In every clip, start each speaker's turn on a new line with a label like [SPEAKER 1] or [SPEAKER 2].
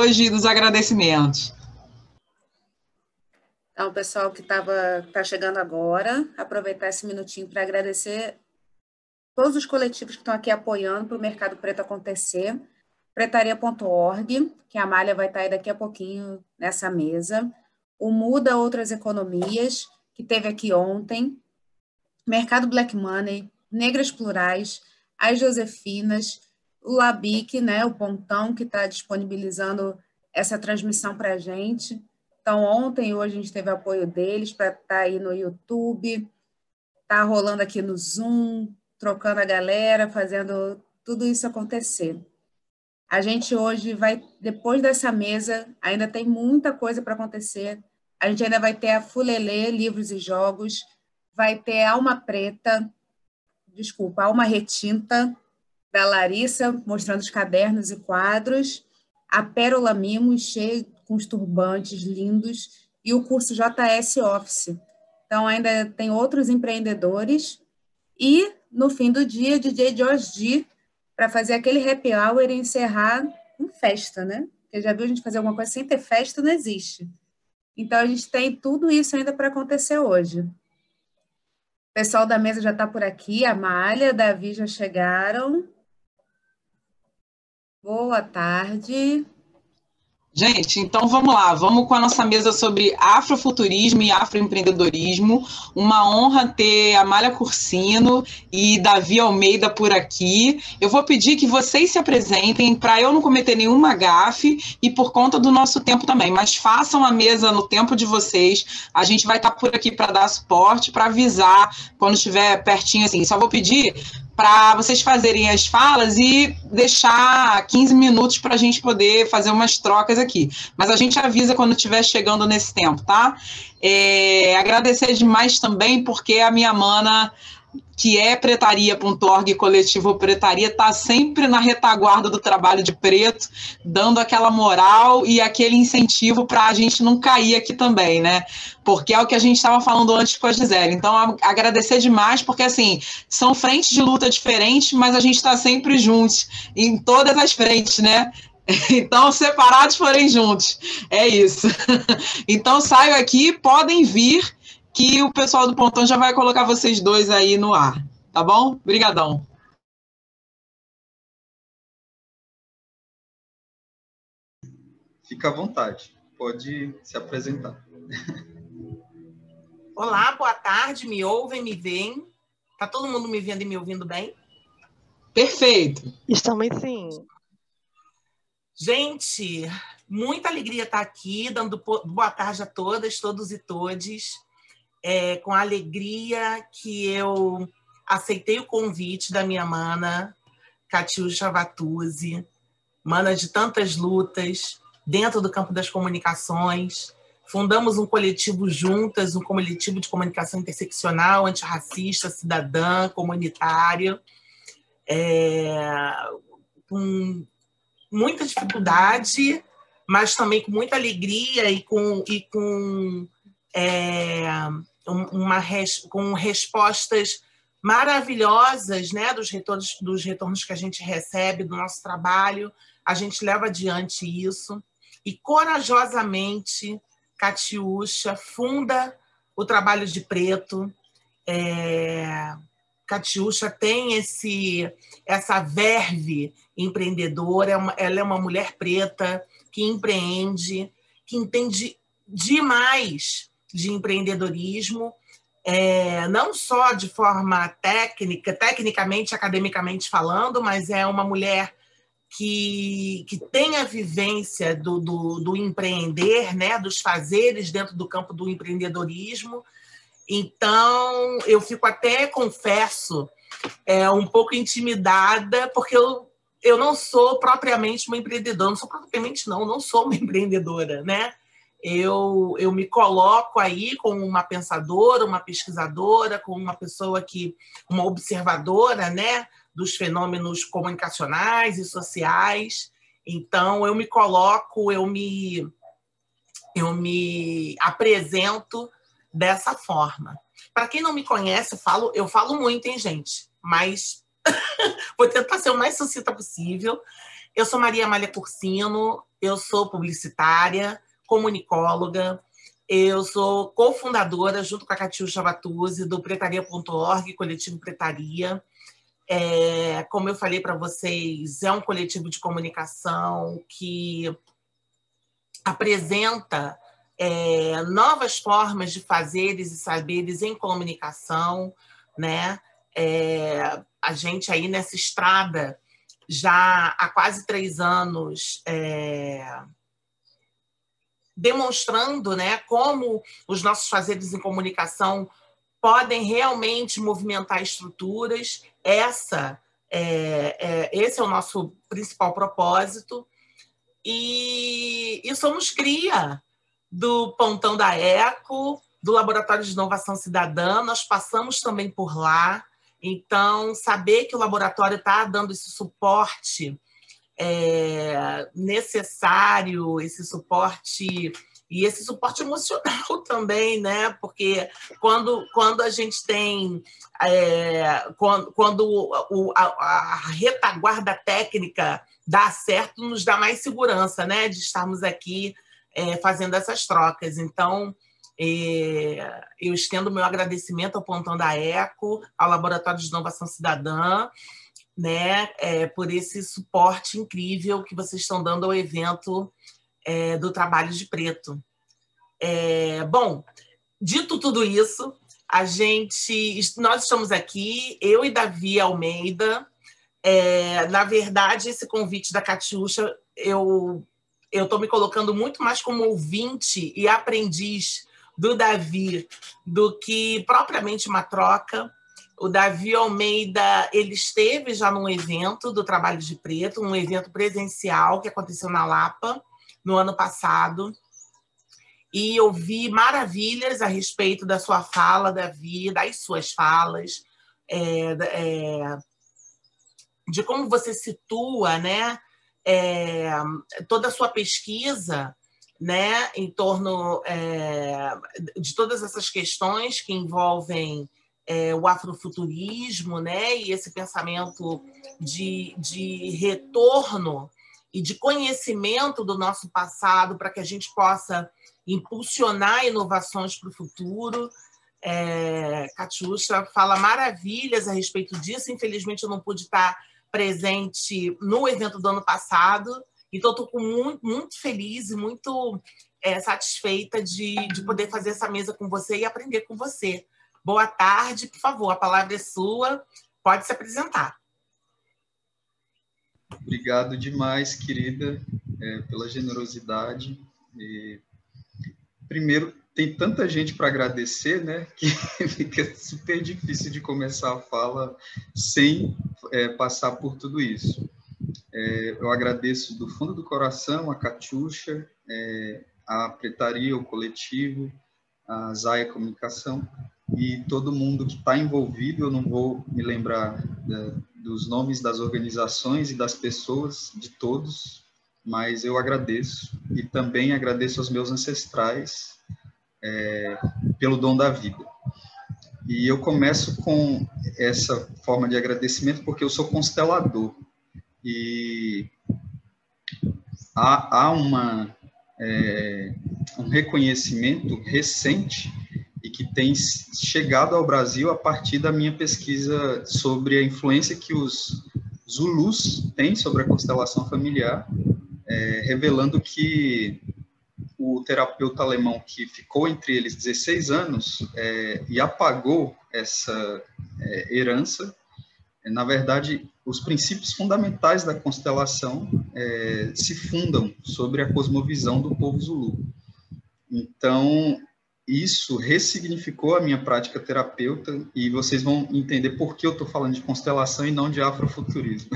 [SPEAKER 1] hoje dos agradecimentos.
[SPEAKER 2] Então, pessoal que tá chegando agora, aproveitar esse minutinho para agradecer todos os coletivos que estão aqui apoiando para o Mercado Preto acontecer. Pretaria.org, que a Amália vai estar aí daqui a pouquinho nessa mesa. O Muda Outras Economias, que teve aqui ontem. Mercado Black Money, Negras Plurais, as Josefinas, o Labic, né, o Pontão, que está disponibilizando essa transmissão para a gente. Então, ontem e hoje a gente teve apoio deles para estar aí no YouTube, tá rolando aqui no Zoom, trocando a galera, fazendo tudo isso acontecer. A gente hoje vai, depois dessa mesa, ainda tem muita coisa para acontecer. A gente ainda vai ter a Fulelê, Livros e Jogos, vai ter Alma Retinta, da Larissa, mostrando os cadernos e quadros, a Pérola Mimos, cheio com os turbantes lindos, e o curso JS Office. Então, ainda tem outros empreendedores. E, no fim do dia, DJ Josh G, para fazer aquele happy hour e encerrar com festa, né? Porque já viu a gente fazer alguma coisa sem ter festa, não existe. Então, a gente tem tudo isso ainda para acontecer hoje. O pessoal da mesa já está por aqui, a Amália, Davi já chegaram. Boa tarde.
[SPEAKER 1] Gente, então vamos lá, vamos com a nossa mesa sobre afrofuturismo e afroempreendedorismo. Uma honra ter Amália Cursino e Davi Almeida por aqui. Eu vou pedir que vocês se apresentem para eu não cometer nenhuma gafe e por conta do nosso tempo também, mas façam a mesa no tempo de vocês. A gente vai estar por aqui para dar suporte, para avisar quando estiver pertinho assim. Só vou pedir para vocês fazerem as falas e deixar 15 minutos para a gente poder fazer umas trocas aqui. Mas a gente avisa quando estiver chegando nesse tempo, tá? Agradecer demais também, porque a minha mana, que é pretaria.org, coletivo Pretaria, está sempre na retaguarda do trabalho de preto, dando aquela moral e aquele incentivo para a gente não cair aqui também, né? Porque é o que a gente estava falando antes com a Gisele. Então, agradecer demais, porque, assim, são frentes de luta diferentes, mas a gente está sempre juntos, em todas as frentes, né? Então, separados, porém juntos. É isso. Então, saio aqui, podem vir, que o pessoal do Pontão já vai colocar vocês dois aí no ar, tá bom? Obrigadão.
[SPEAKER 3] Fica à vontade, pode se apresentar.
[SPEAKER 4] Olá, boa tarde, me ouvem, me veem? Tá todo mundo me vendo e me ouvindo bem?
[SPEAKER 1] Perfeito.
[SPEAKER 5] Estamos sim.
[SPEAKER 4] Gente, muita alegria estar aqui, dando boa tarde a todas, todos e todes. Com alegria que eu aceitei o convite da minha mana, Catiúcha Vatuzzi, mana de tantas lutas, dentro do campo das comunicações. Fundamos um coletivo juntas, um coletivo de comunicação interseccional, antirracista, cidadã, comunitária, com muita dificuldade, mas também com muita alegria e com respostas maravilhosas, né, dos retornos que a gente recebe do nosso trabalho. A gente leva adiante isso e corajosamente Catiúcha funda o Trabalho de Preto. Catiúcha tem essa verve empreendedora, ela é uma mulher preta que empreende, que entende demais de empreendedorismo, não só de forma tecnicamente, academicamente falando, mas é uma mulher que tem a vivência do empreender, né, dos fazeres dentro do campo do empreendedorismo. Então, eu fico até, confesso, um pouco intimidada, porque eu não sou propriamente uma empreendedora, não sou uma empreendedora, né? Eu me coloco aí como uma pensadora, uma pesquisadora, como uma pessoa uma observadora, né, dos fenômenos comunicacionais e sociais. Então, eu me coloco, eu me apresento dessa forma. Para quem não me conhece, eu falo muito, hein, gente? Mas vou tentar ser o mais sucinta possível. Eu sou Maria Amália Cursino, eu sou publicitária, comunicóloga, eu sou cofundadora, junto com a Catiúcha Vatuzzi, do Pretaria.org, coletivo Pretaria. Como eu falei para vocês, é um coletivo de comunicação que apresenta novas formas de fazeres e saberes em comunicação, né? A gente aí nessa estrada, já há quase 3 anos, demonstrando, né, como os nossos fazeres em comunicação podem realmente movimentar estruturas. Esse é o nosso principal propósito. E somos cria do Pontão da Eco, do Laboratório de Inovação Cidadã. Nós passamos também por lá. Então, saber que o laboratório está dando esse suporte necessário, esse suporte emocional também, né? Porque quando a gente tem a retaguarda técnica dá certo, nos dá mais segurança, né? De estarmos aqui fazendo essas trocas. Então, eu estendo meu agradecimento ao Pontão da Eco, ao Laboratório de Inovação Cidadã, né, por esse suporte incrível que vocês estão dando ao evento do Trabalho de Preto. Bom, dito tudo isso, nós estamos aqui, eu e Davi Almeida. Na verdade, esse convite da Catiúcha, eu estou me colocando muito mais como ouvinte e aprendiz do Davi do que propriamente uma troca. O Davi Almeida, ele esteve já num evento do Trabalho de Preto, um evento presencial que aconteceu na Lapa no ano passado, e eu vi maravilhas a respeito da sua fala, Davi, das suas falas, de como você situa, né, toda a sua pesquisa, né, em torno de todas essas questões que envolvem o afrofuturismo, né, e esse pensamento de retorno e de conhecimento do nosso passado para que a gente possa impulsionar inovações para o futuro. Catiúcha fala maravilhas a respeito disso. Infelizmente, eu não pude estar presente no evento do ano passado, então estou muito feliz e muito satisfeita de poder fazer essa mesa com você e aprender com você. Boa tarde, por favor, a palavra é sua, pode se apresentar.
[SPEAKER 3] Obrigado demais, querida, pela generosidade. Primeiro, tem tanta gente para agradecer, né, que fica super difícil de começar a fala sem passar por tudo isso. Eu agradeço do fundo do coração a Catiúcha, a Pretaria, o coletivo, a Zaya Comunicação e todo mundo que está envolvido. Eu não vou me lembrar dos nomes das organizações e das pessoas, de todos, mas eu agradeço. E também agradeço aos meus ancestrais pelo dom da vida. E eu começo com essa forma de agradecimento porque eu sou constelador. E há um reconhecimento recente e que tem chegado ao Brasil a partir da minha pesquisa sobre a influência que os Zulus têm sobre a constelação familiar, revelando que o terapeuta alemão que ficou entre eles 16 anos e apagou essa herança, na verdade, os princípios fundamentais da constelação se fundam sobre a cosmovisão do povo Zulu. Então, isso ressignificou a minha prática terapeuta e vocês vão entender por que eu estou falando de constelação e não de afrofuturismo.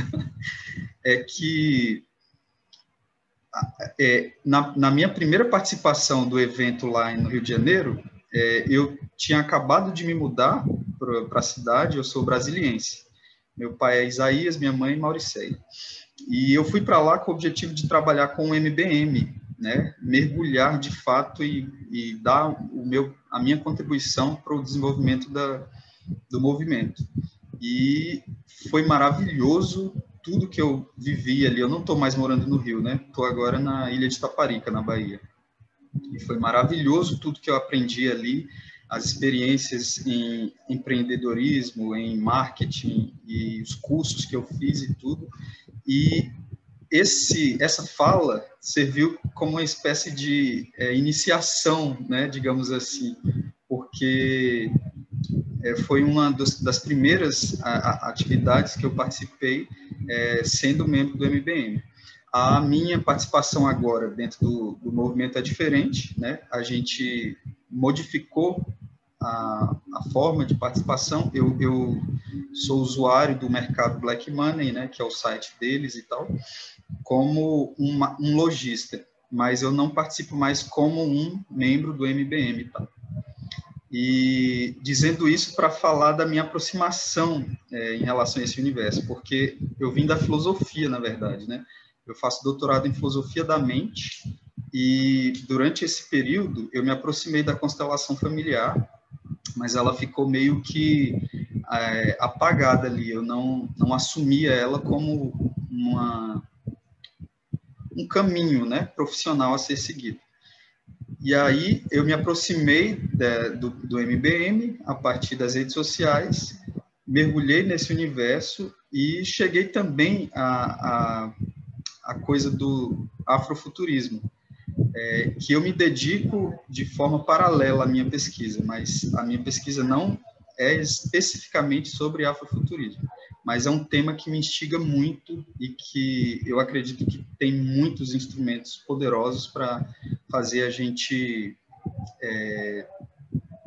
[SPEAKER 3] Na minha primeira participação do evento lá no Rio de Janeiro, eu tinha acabado de me mudar para a cidade, eu sou brasiliense. Meu pai é Isaías, minha mãe é Mauriceia. E eu fui para lá com o objetivo de trabalhar com o MBM, né? Mergulhar de fato e dar a minha contribuição para o desenvolvimento do movimento. E foi maravilhoso tudo que eu vivi ali. Eu não estou mais morando no Rio, né? Estou agora na Ilha de Taparica, na Bahia. E foi maravilhoso tudo que eu aprendi ali, as experiências em empreendedorismo, em marketing e os cursos que eu fiz e tudo. E essa fala serviu como uma espécie de iniciação, né, digamos assim, porque foi uma das primeiras atividades que eu participei sendo membro do MBM. A minha participação agora dentro do movimento é diferente, né? A gente modificou a forma de participação. Eu sou usuário do mercado Black Money, né, que é o site deles e tal, como um lojista, mas eu não participo mais como um membro do MBM, tá? E dizendo isso para falar da minha aproximação em relação a esse universo, porque eu vim da filosofia, na verdade, né? Eu faço doutorado em filosofia da mente e durante esse período eu me aproximei da constelação familiar, mas ela ficou meio que apagada ali. Eu não assumia ela como um caminho, né, profissional a ser seguido. E aí eu me aproximei do MBM a partir das redes sociais, mergulhei nesse universo e cheguei também a coisa do afrofuturismo, que eu me dedico de forma paralela à minha pesquisa, mas a minha pesquisa não é especificamente sobre afrofuturismo, mas é um tema que me instiga muito e que eu acredito que tem muitos instrumentos poderosos para fazer a gente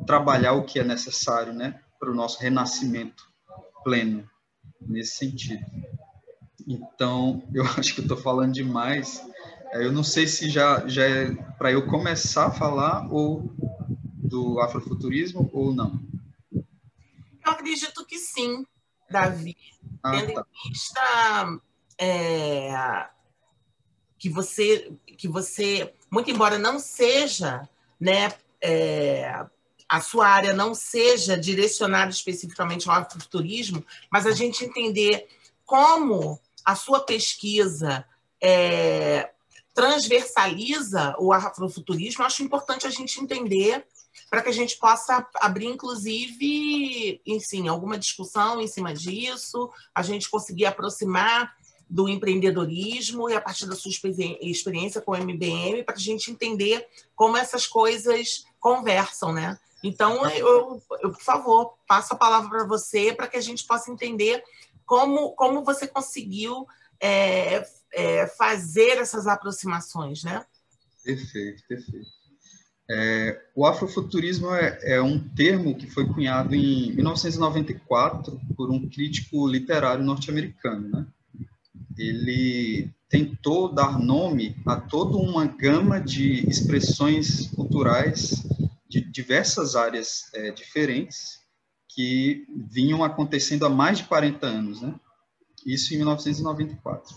[SPEAKER 3] trabalhar o que é necessário, né, para o nosso renascimento pleno, nesse sentido. Então, eu acho que eu estou falando demais. Eu não sei se já é para eu começar a falar do afrofuturismo ou não.
[SPEAKER 4] Eu acredito que sim, Davi. Tendo em vista que você, muito embora não seja, né, a sua área não seja direcionada especificamente ao afrofuturismo, mas a gente entender como a sua pesquisa transversaliza o afrofuturismo, eu acho importante a gente entender para que a gente possa abrir, inclusive, enfim, alguma discussão em cima disso, a gente conseguir aproximar do empreendedorismo e a partir da sua experiência com o MBM, para a gente entender como essas coisas conversam, né? Então, eu por favor, passo a palavra para você para que a gente possa entender como você conseguiu fazer essas aproximações, né?
[SPEAKER 3] Perfeito. O afrofuturismo é um termo que foi cunhado em 1994 por um crítico literário norte-americano, né? Ele tentou dar nome a toda uma gama de expressões culturais de diversas áreas diferentes que vinham acontecendo há mais de 40 anos, né? Isso em 1994.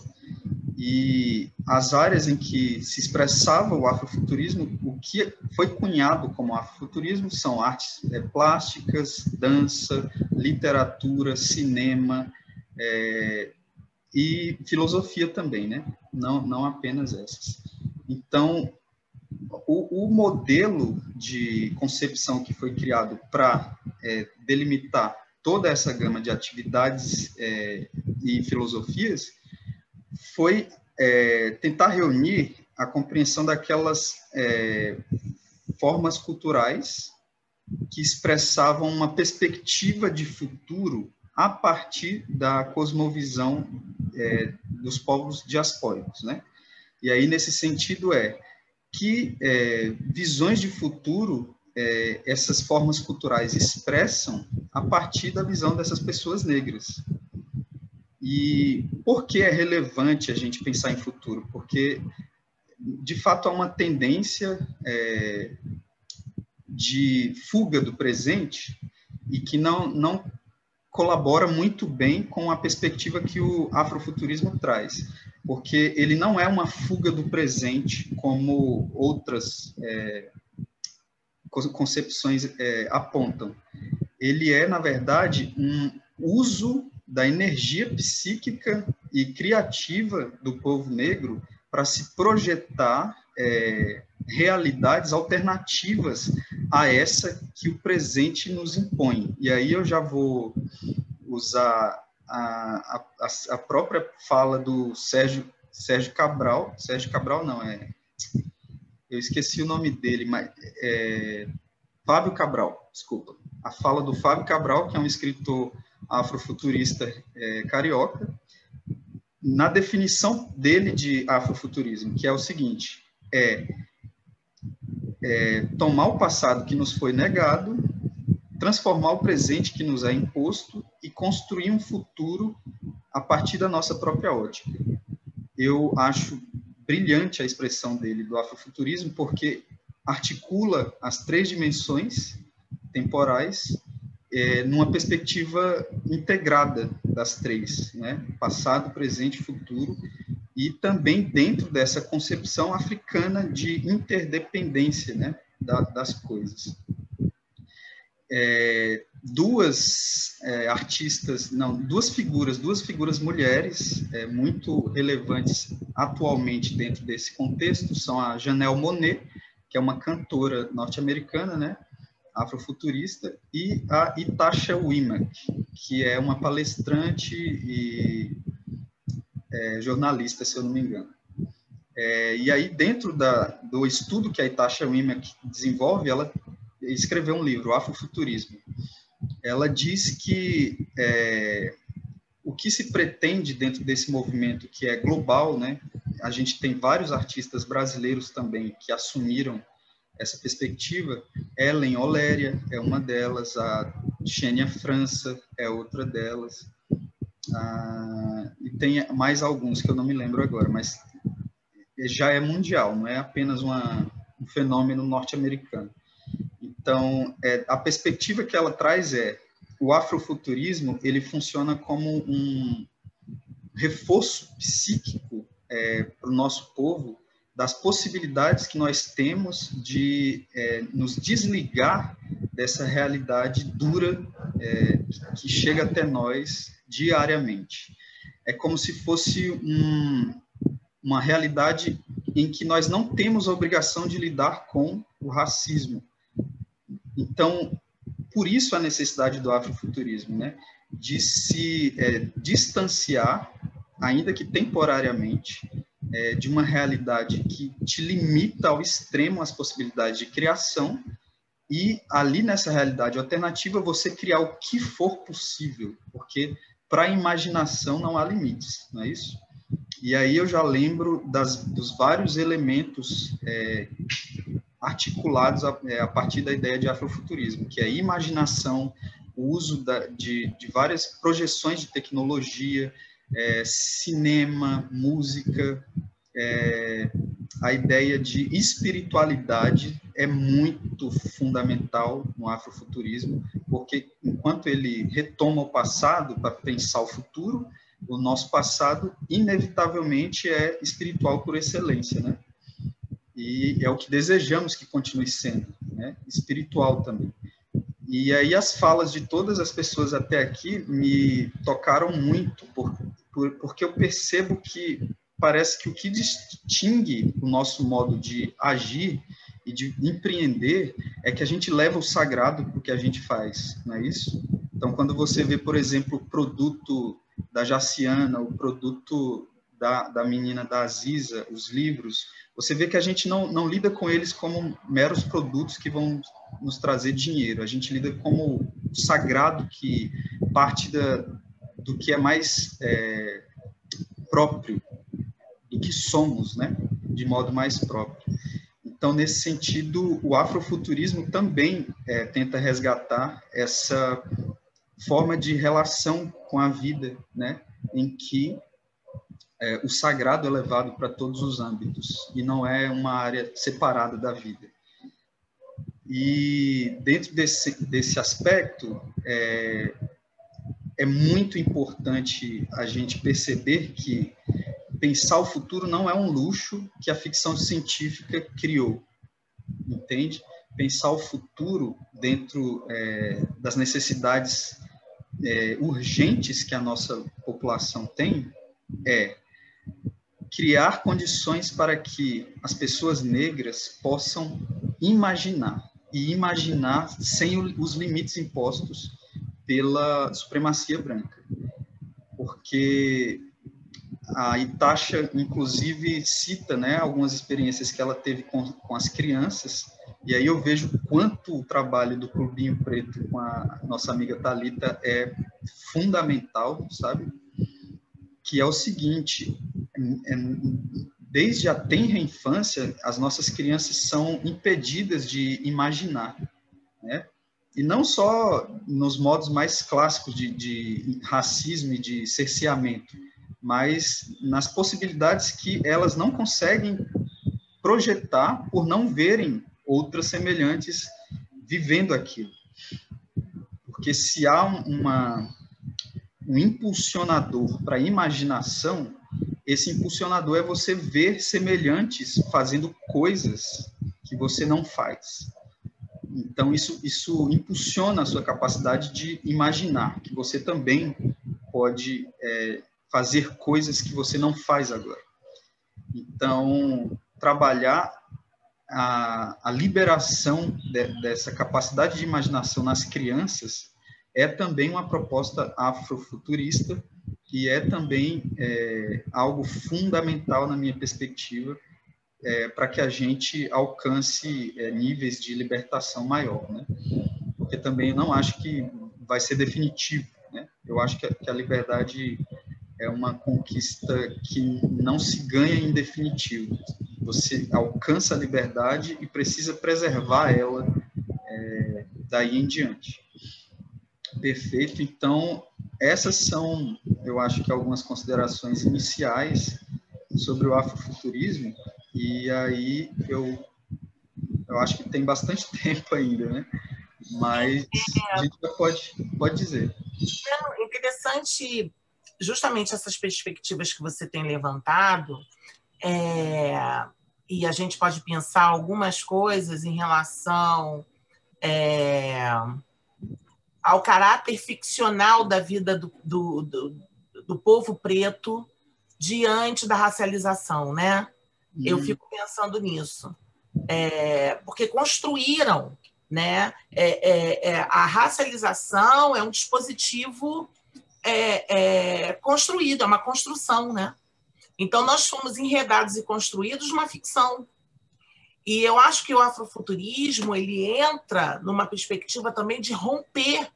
[SPEAKER 3] E as áreas em que se expressava o afrofuturismo, o que foi cunhado como afrofuturismo são artes plásticas, dança, literatura, cinema, e filosofia também, né? Não apenas essas. Então, o modelo de concepção que foi criado para delimitar toda essa gama de atividades e filosofias foi tentar reunir a compreensão daquelas formas culturais que expressavam uma perspectiva de futuro a partir da cosmovisão dos povos diaspóricos, né? E aí, nesse sentido, que visões de futuro essas formas culturais expressam a partir da visão dessas pessoas negras. E por que é relevante a gente pensar em futuro? Porque, de fato, há uma tendência de fuga do presente e que não colabora muito bem com a perspectiva que o afrofuturismo traz, porque ele não é uma fuga do presente como outras concepções apontam. Ele é, na verdade, um uso da energia psíquica e criativa do povo negro para se projetar realidades alternativas a essa que o presente nos impõe. E aí eu já vou usar a própria fala do Sérgio Cabral. Sérgio Cabral não, eu esqueci o nome dele, mas Fábio Cabral, desculpa. A fala do Fábio Cabral, que é um escritor afrofuturista carioca, na definição dele de afrofuturismo, que é o seguinte: tomar o passado que nos foi negado, transformar o presente que nos é imposto e construir um futuro a partir da nossa própria ótica. Eu acho brilhante a expressão dele do afrofuturismo, porque articula as 3 dimensões temporais numa perspectiva integrada das 3, né? Passado, presente e futuro, e também dentro dessa concepção africana de interdependência, né, das coisas. Duas figuras mulheres muito relevantes atualmente dentro desse contexto são a Janelle Monáe, que é uma cantora norte-americana, né, afrofuturista, e a Ytasha Wimach, que é uma palestrante e jornalista, se eu não me engano. E aí, dentro do estudo que a Ytasha Wimach desenvolve, ela escreveu um livro, o Afrofuturismo. Ela diz que o que se pretende dentro desse movimento, que é global, né? A gente tem vários artistas brasileiros também que assumiram essa perspectiva. Ellen Oléria é uma delas, a Xenia França é outra delas, e tem mais alguns que eu não me lembro agora, mas já é mundial, não é apenas um fenômeno norte-americano. Então, a perspectiva que ela traz o afrofuturismo, ele funciona como um reforço psíquico para o nosso povo, das possibilidades que nós temos de nos desligar dessa realidade dura que chega até nós diariamente. É como se fosse uma realidade em que nós não temos a obrigação de lidar com o racismo. Então, por isso a necessidade do afrofuturismo, né? De se distanciar, ainda que temporariamente, de uma realidade que te limita ao extremo as possibilidades de criação, e ali nessa realidade alternativa você criar o que for possível, porque para a imaginação não há limites, não é isso? E aí eu já lembro dos vários elementos articulados a partir da ideia de afrofuturismo, que é a imaginação, o uso de várias projeções de tecnologia, cinema, música, a ideia de espiritualidade é muito fundamental no afrofuturismo, porque enquanto ele retoma o passado para pensar o futuro, o nosso passado inevitavelmente é espiritual por excelência, né? E é o que desejamos que continue sendo, né? Espiritual também. E aí as falas de todas as pessoas até aqui me tocaram muito, porque eu percebo que parece que o que distingue o nosso modo de agir e de empreender é que a gente leva o sagrado para o que a gente faz, não é isso? Então, quando você vê, por exemplo, o produto da Jaciana, o produto da menina da Aziza, os livros, você vê que a gente não lida com eles como meros produtos que vão nos trazer dinheiro, a gente lida como o sagrado que parte do que é mais próprio, do que somos, né? De modo mais próprio. Então, nesse sentido, o afrofuturismo também tenta resgatar essa forma de relação com a vida, né? Em que o sagrado é levado para todos os âmbitos e não é uma área separada da vida. E dentro desse aspecto, é muito importante a gente perceber que pensar o futuro não é um luxo que a ficção científica criou, entende? Pensar o futuro dentro das necessidades urgentes que a nossa população tem é criar condições para que as pessoas negras possam imaginar, e imaginar sem os limites impostos pela supremacia branca. Porque a Itasha, inclusive, cita, né, algumas experiências que ela teve com as crianças, e aí eu vejo quanto o trabalho do Clubinho Preto com a nossa amiga Thalita é fundamental, sabe? Que é o seguinte, desde a tenra infância, as nossas crianças são impedidas de imaginar, né? E não só nos modos mais clássicos de racismo e de cerceamento, mas nas possibilidades que elas não conseguem projetar por não verem outras semelhantes vivendo aquilo. Porque se há um impulsionador para a imaginação, esse impulsionador é você ver semelhantes fazendo coisas que você não faz. Então, isso impulsiona a sua capacidade de imaginar, que você também pode fazer coisas que você não faz agora. Então, trabalhar a liberação dessa capacidade de imaginação nas crianças é também uma proposta afrofuturista e é também algo fundamental na minha perspectiva para que a gente alcance níveis de libertação maior, né? Porque também eu não acho que vai ser definitivo, né? Eu acho que a liberdade é uma conquista que não se ganha em definitivo. Você alcança a liberdade e precisa preservar ela daí em diante. Perfeito. Então, essas são, eu acho que algumas considerações iniciais sobre o afrofuturismo, e aí eu acho que tem bastante tempo ainda, né? Mas a gente pode dizer.
[SPEAKER 4] É interessante justamente essas perspectivas que você tem levantado, e a gente pode pensar algumas coisas em relação ao caráter ficcional da vida do povo preto diante da racialização, né? Eu fico pensando nisso. Porque construíram, né? A racialização é um dispositivo construído, é uma construção, né? Então, nós fomos enredados e construídos numa ficção. E eu acho que o afrofuturismo ele entra numa perspectiva também de romper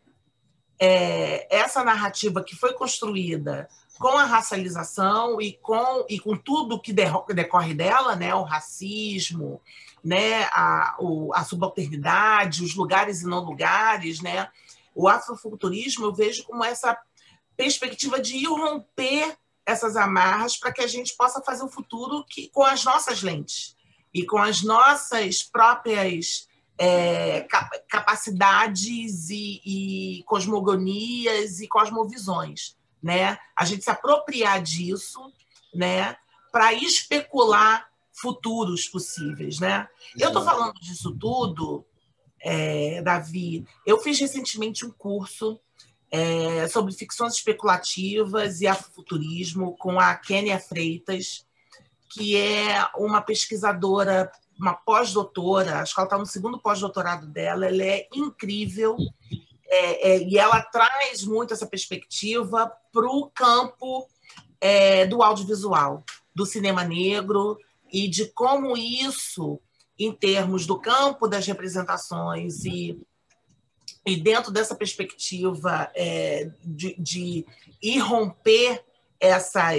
[SPEAKER 4] essa narrativa que foi construída com a racialização e com tudo que decorre dela, né? O racismo, né? A subalternidade, os lugares e não lugares, né? O afrofuturismo eu vejo como essa perspectiva de ir romper essas amarras para que a gente possa fazer o futuro com as nossas lentes e com as nossas próprias capacidades e cosmogonias e cosmovisões, né? A gente se apropriar disso, né? Para especular futuros possíveis, né? Eu estou falando disso tudo, Davi. Eu fiz recentemente um curso sobre ficções especulativas e afrofuturismo com a Kênia Freitas, que é uma pesquisadora, uma pós-doutora, acho que ela está no segundo pós-doutorado dela, ela é incrível, e ela traz muito essa perspectiva para o campo do audiovisual, do cinema negro, e de como isso, em termos do campo das representações e dentro dessa perspectiva de ir romper essa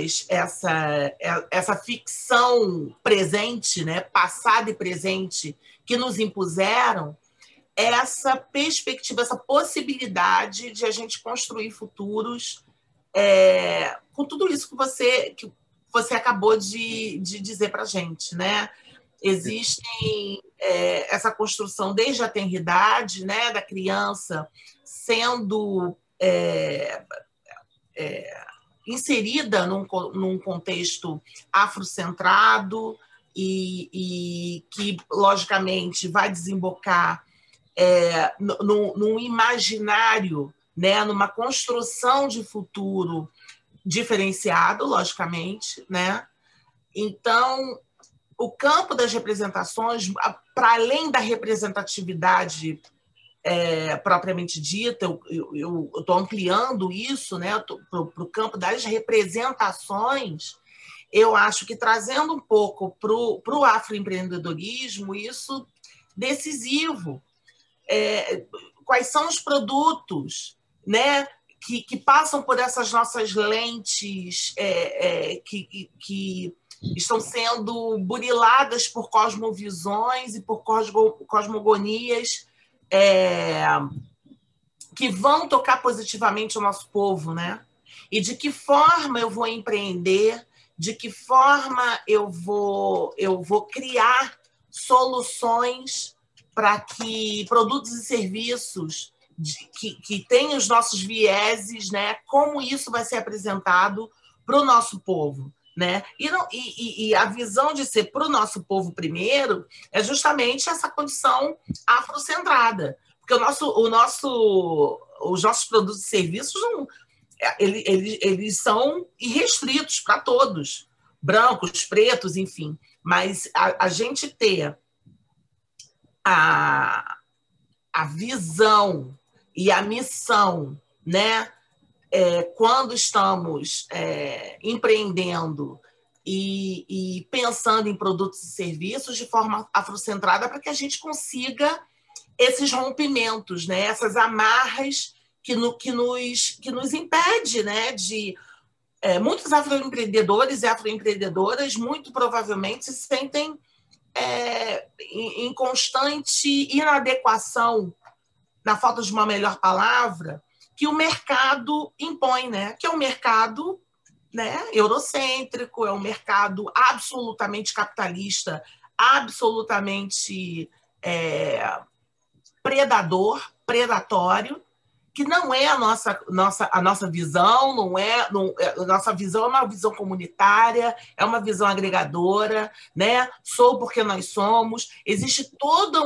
[SPEAKER 4] ficção presente, né, passada e presente, que nos impuseram, essa perspectiva, essa possibilidade de a gente construir futuros com tudo isso que você acabou de dizer para a gente, né? Existem essa construção desde a tenridade, né, da criança sendo inserida num contexto afrocentrado e que, logicamente, vai desembocar num imaginário né, numa construção de futuro diferenciado, logicamente, né? Então, o campo das representações, para além da representatividade propriamente dita, eu estou ampliando isso, né, para o campo das representações. Eu acho que trazendo um pouco para o afroempreendedorismo, isso decisivo. Quais são os produtos, né, que passam por essas nossas lentes, que estão sendo buriladas por cosmovisões e por cosmogonias que vão tocar positivamente o nosso povo, né? E de que forma eu vou empreender, de que forma eu vou criar soluções para que produtos e serviços que tenham os nossos vieses, né? Como isso vai ser apresentado para o nosso povo, né? E a visão de ser para o nosso povo primeiro é justamente essa condição afrocentrada, porque os nossos produtos e serviços eles são irrestritos para todos, brancos, pretos, enfim, mas a gente ter a visão e a missão, né? Quando estamos empreendendo e pensando em produtos e serviços de forma afrocentrada, para que a gente consiga esses rompimentos, né? Essas amarras que nos impede, né? De muitos afroempreendedores e afroempreendedoras muito provavelmente se sentem em constante inadequação, na falta de uma melhor palavra, que o mercado impõe, né? Que é um mercado, né, eurocêntrico, é um mercado absolutamente capitalista, absolutamente predatório, que não é a nossa visão, a nossa visão é uma visão comunitária, é uma visão agregadora, né? Sou porque nós somos. Existe todo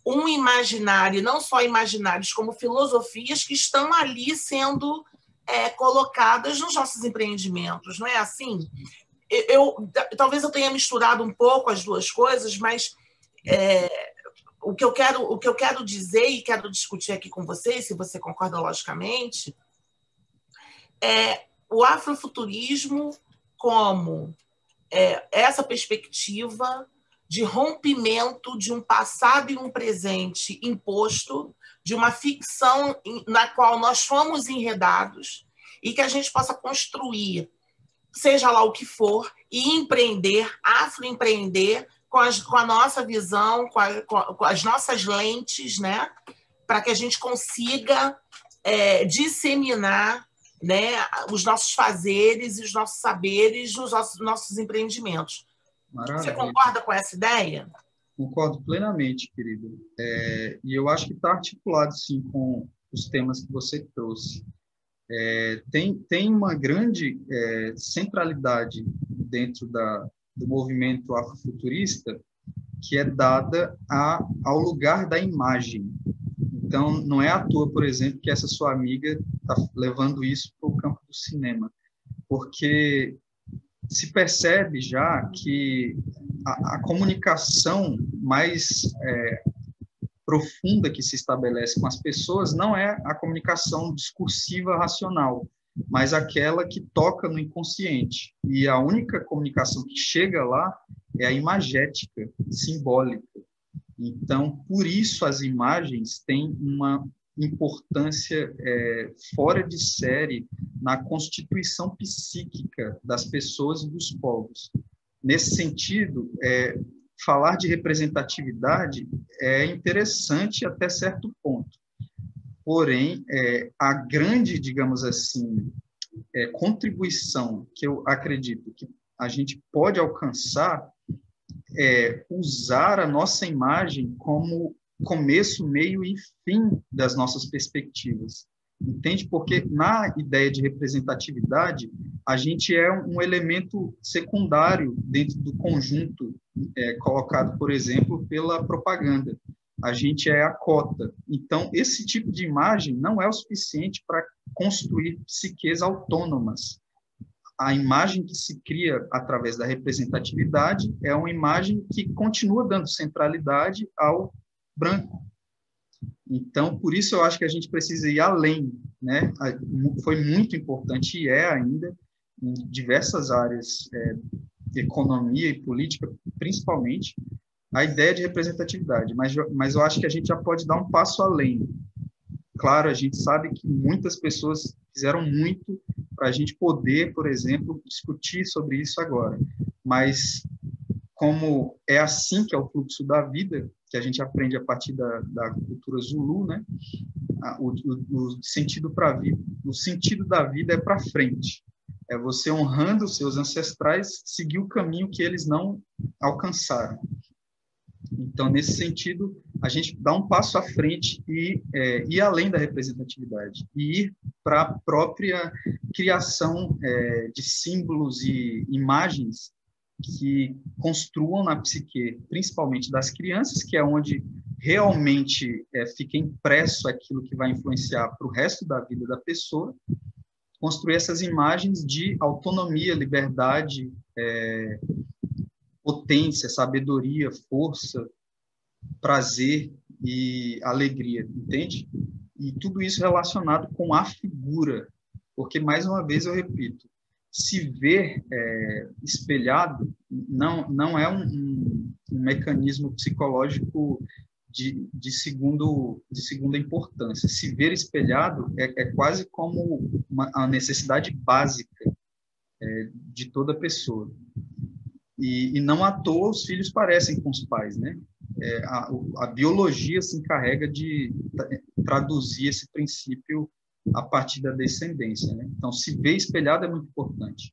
[SPEAKER 4] um imaginário, não só imaginários, como filosofias que estão ali sendo colocadas nos nossos empreendimentos, não é assim? Talvez eu tenha misturado um pouco as duas coisas, mas o que eu quero dizer e quero discutir aqui com vocês, se você concorda logicamente, é o afrofuturismo como essa perspectiva de rompimento de um passado e um presente imposto, de uma ficção na qual nós fomos enredados, e que a gente possa construir, seja lá o que for, e empreender, afroempreender, com a nossa visão, com as nossas lentes, né? Para que a gente consiga disseminar, né, os nossos fazeres e os nossos saberes nos nossos empreendimentos. Maravilha. Você concorda com essa ideia?
[SPEAKER 3] Concordo plenamente, querida. E eu acho que está articulado, sim, com os temas que você trouxe. Tem uma grande centralidade dentro do movimento afrofuturista que é dada ao lugar da imagem. Então, não é à toa, por exemplo, que essa sua amiga está levando isso para o campo do cinema, porque se percebe já que a comunicação mais profunda que se estabelece com as pessoas não é a comunicação discursiva racional, mas aquela que toca no inconsciente. E a única comunicação que chega lá é a imagética, simbólica. Então, por isso as imagens têm uma importância fora de série na constituição psíquica das pessoas e dos povos. Nesse sentido, falar de representatividade é interessante até certo ponto. Porém, a grande, digamos assim, contribuição que eu acredito que a gente pode alcançar é usar a nossa imagem como começo, meio e fim das nossas perspectivas. Entende? Porque na ideia de representatividade, a gente é um elemento secundário dentro do conjunto colocado, por exemplo, pela propaganda. a gente é a cota. Então, esse tipo de imagem não é o suficiente para construir psiques autônomas. A imagem que se cria através da representatividade é uma imagem que continua dando centralidade ao branco. Então, por isso eu acho que a gente precisa ir além, né? Foi muito importante e é ainda em diversas áreas, economia e política, principalmente, a ideia de representatividade, mas eu acho que a gente já pode dar um passo além. Claro, a gente sabe que muitas pessoas fizeram muito para a gente poder, por exemplo, discutir sobre isso agora, mas como é assim que é o fluxo da vida, que a gente aprende a partir da cultura Zulu, né? O sentido para a vida, o sentido da vida é para frente. É você honrando os seus ancestrais, seguir o caminho que eles não alcançaram. Então, nesse sentido, a gente dá um passo à frente e ir além da representatividade, e ir para a própria criação de símbolos e imagens que construam na psique, principalmente das crianças, que é onde realmente fica impresso aquilo que vai influenciar para o resto da vida da pessoa, construir essas imagens de autonomia, liberdade, potência, sabedoria, força, prazer e alegria, entende? E tudo isso relacionado com a figura, porque, mais uma vez, eu repito, se ver espelhado não é um mecanismo psicológico de segunda importância. Se ver espelhado é quase como a necessidade básica de toda pessoa. E não à toa os filhos parecem com os pais, né? A biologia se encarrega de traduzir esse princípio a partir da descendência, né? Então, se ver espelhado é muito importante.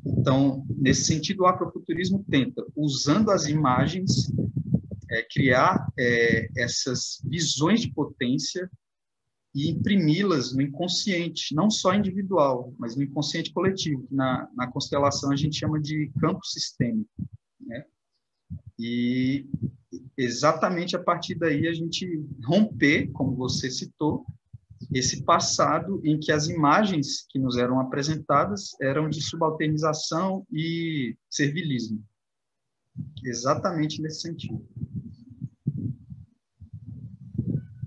[SPEAKER 3] Então, nesse sentido, o afrofuturismo tenta, usando as imagens, criar essas visões de potência e imprimi-las no inconsciente, não só individual, mas no inconsciente coletivo, que na constelação a gente chama de campo sistêmico, né? E exatamente a partir daí a gente romper, como você citou, esse passado em que as imagens que nos eram apresentadas eram de subalternização e servilismo. Exatamente nesse sentido.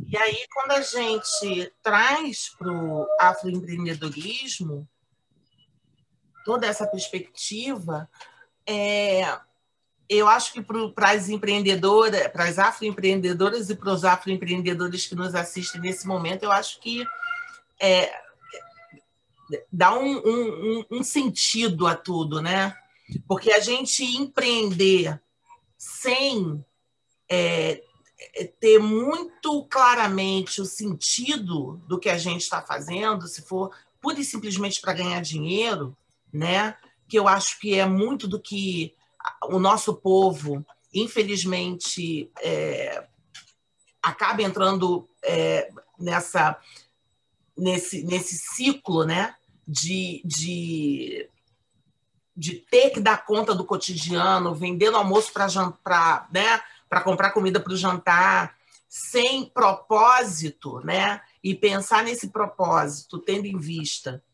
[SPEAKER 4] E aí, quando a gente traz para o afroempreendedorismo toda essa perspectiva, eu acho que para as empreendedoras, para as afroempreendedoras e para os afroempreendedores que nos assistem nesse momento, eu acho que dá um sentido a tudo, né? Porque a gente empreender sem ter muito claramente o sentido do que a gente está fazendo, se for pura e simplesmente para ganhar dinheiro, né? Que eu acho que é muito do que o nosso povo, infelizmente, acaba entrando nesse ciclo, né? De ter que dar conta do cotidiano, vendendo almoço para, né? Para comprar comida para o jantar, sem propósito, né? E pensar nesse propósito, tendo em vista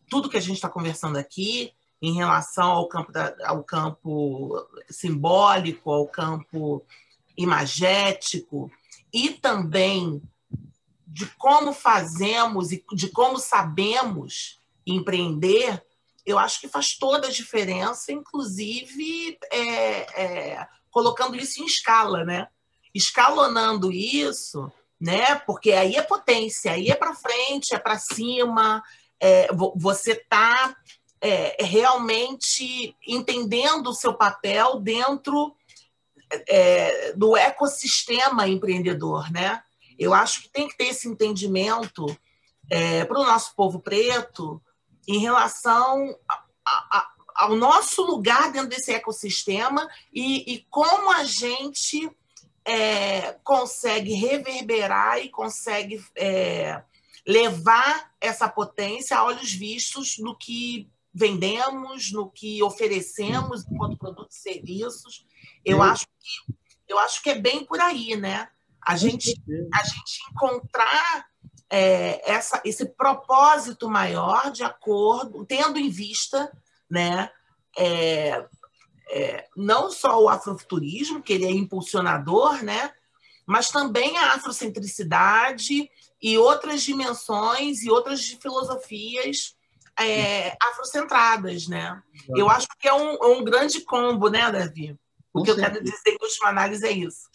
[SPEAKER 4] tudo que a gente está conversando aqui, em relação ao campo simbólico, ao campo imagético, e também de como fazemos e de como sabemos empreender, eu acho que faz toda a diferença, inclusive colocando isso em escala, né? Escalonando isso, né? Porque aí é potência, aí é para frente, é para cima, você está realmente entendendo o seu papel dentro do ecossistema empreendedor, né? Eu acho que tem que ter esse entendimento para o nosso povo preto em relação ao nosso lugar dentro desse ecossistema e como a gente consegue reverberar e consegue levar essa potência a olhos vistos no que vendemos, no que oferecemos enquanto produtos e serviços. Eu acho que Eu acho que é bem por aí, né? A gente encontrar esse propósito maior de acordo, tendo em vista, né, não só o afrofuturismo, que ele é impulsionador, né, mas também a afrocentricidade e outras dimensões e outras filosofias afrocentradas, né? Eu acho que é um grande combo, né, Davi? O que eu quero dizer em última análise é isso.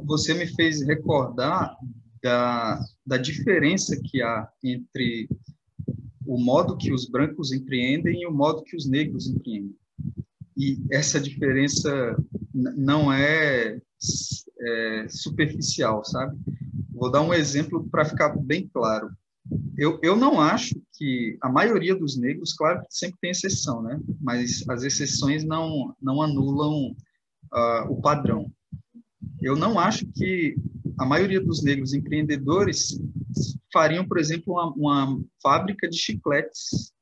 [SPEAKER 3] Você me fez recordar da diferença que há entre o modo que os brancos empreendem e o modo que os negros empreendem. E essa diferença não é superficial, sabe? Vou dar um exemplo para ficar bem claro. Eu não acho que a maioria dos negros, claro que sempre tem exceção, né? Mas as exceções não anulam o padrão. Eu não acho que a maioria dos negros empreendedores fariam, por exemplo, uma fábrica de chicletes,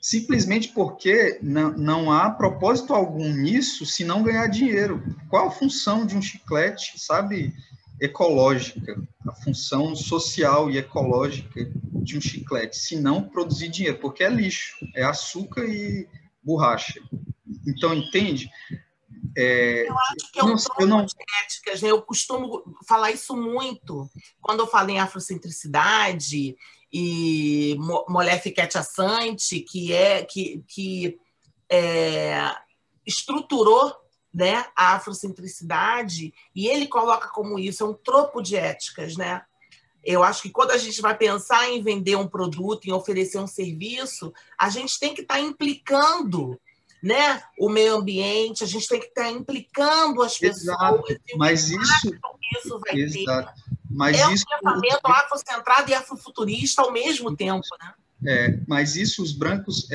[SPEAKER 3] simplesmente porque não há propósito algum nisso se não ganhar dinheiro. Qual a função de um chiclete, sabe, ecológica, a função social e ecológica de um chiclete, se não produzir dinheiro? Porque é lixo, é açúcar e borracha. Então, entende?
[SPEAKER 4] Eu acho que é um troco de éticas, né? Eu costumo falar isso muito quando eu falo em afrocentricidade e mulher fiquete assante, que estruturou, né, a afrocentricidade, e ele coloca como isso, é um tropo de éticas, né? Eu acho que quando a gente vai pensar em vender um produto, em oferecer um serviço, a gente tem que estar implicando, né, o meio ambiente, a gente tem que estar implicando as pessoas.
[SPEAKER 3] Exato, mas isso
[SPEAKER 4] vai
[SPEAKER 3] exato.
[SPEAKER 4] ter.
[SPEAKER 3] Mas
[SPEAKER 4] um pensamento afrocentrado e afrofuturista ao mesmo tempo, né?
[SPEAKER 3] Mas isso os brancos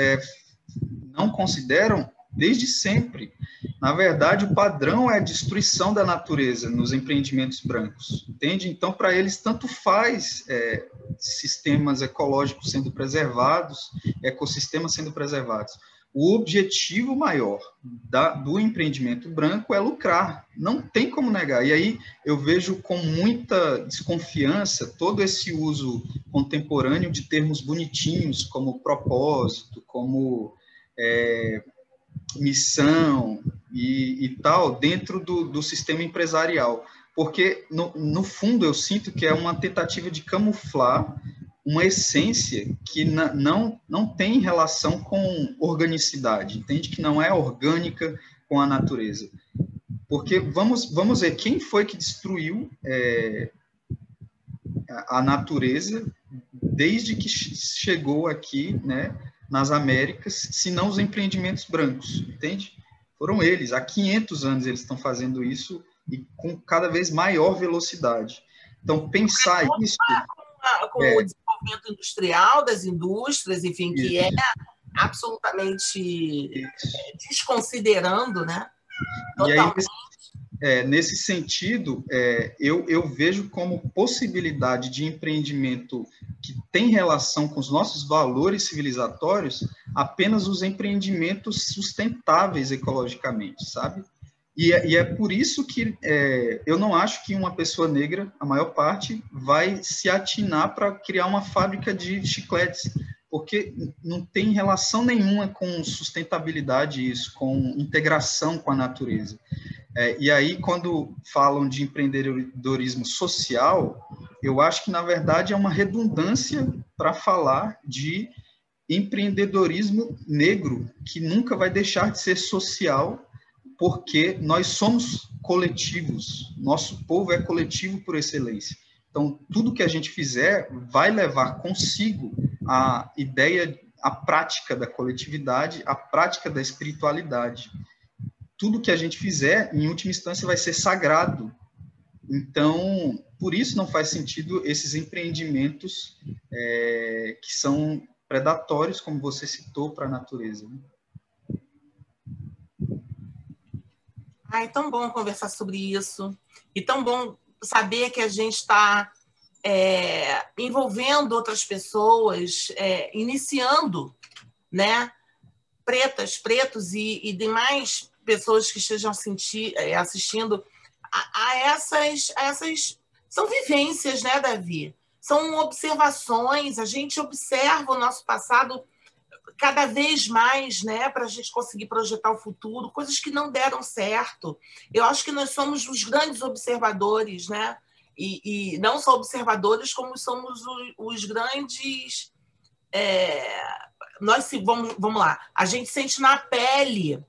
[SPEAKER 3] não consideram desde sempre. Na verdade, o padrão é a destruição da natureza nos empreendimentos brancos, entende? Então, para eles, tanto faz sistemas ecológicos sendo preservados, ecossistemas sendo preservados. O objetivo maior do empreendimento branco é lucrar, não tem como negar. E aí eu vejo com muita desconfiança todo esse uso contemporâneo de termos bonitinhos, como propósito, como missão e tal, dentro do sistema empresarial. Porque, no fundo, eu sinto que é uma tentativa de camuflar uma essência que não tem relação com organicidade, entende? Que não é orgânica com a natureza. Porque vamos ver quem foi que destruiu a natureza desde que chegou aqui, né, nas Américas, se não os empreendimentos brancos, entende? Foram eles. Há 500 anos eles estão fazendo isso e com cada vez maior velocidade. Então, pensar isso...
[SPEAKER 4] Com o desenvolvimento industrial das indústrias, enfim, que é absolutamente desconsiderando, né?
[SPEAKER 3] Totalmente. E aí, nesse sentido, eu vejo como possibilidade de empreendimento que tem relação com os nossos valores civilizatórios apenas os empreendimentos sustentáveis ecologicamente, sabe? E é por isso que eu não acho que uma pessoa negra, a maior parte, vai se atinar para criar uma fábrica de chicletes, porque não tem relação nenhuma com sustentabilidade isso, com integração com a natureza. E aí, quando falam de empreendedorismo social, eu acho que, na verdade, é uma redundância para falar de empreendedorismo negro, que nunca vai deixar de ser social, porque nós somos coletivos, nosso povo é coletivo por excelência. Então, tudo que a gente fizer vai levar consigo a ideia, a prática da coletividade, a prática da espiritualidade. Tudo que a gente fizer, em última instância, vai ser sagrado. Então, por isso não faz sentido esses empreendimentos que são predatórios, como você citou, para a natureza, né?
[SPEAKER 4] É tão bom conversar sobre isso. E tão bom saber que a gente está envolvendo outras pessoas, iniciando, né? Pretas, pretos e demais pessoas que estejam assistindo a essas... São vivências, né, Davi? São observações, a gente observa o nosso passado cada vez mais, né, para a gente conseguir projetar o futuro, coisas que não deram certo. Eu acho que nós somos os grandes observadores, né? E não só observadores, como somos os grandes... vamos lá, a gente sente na pele,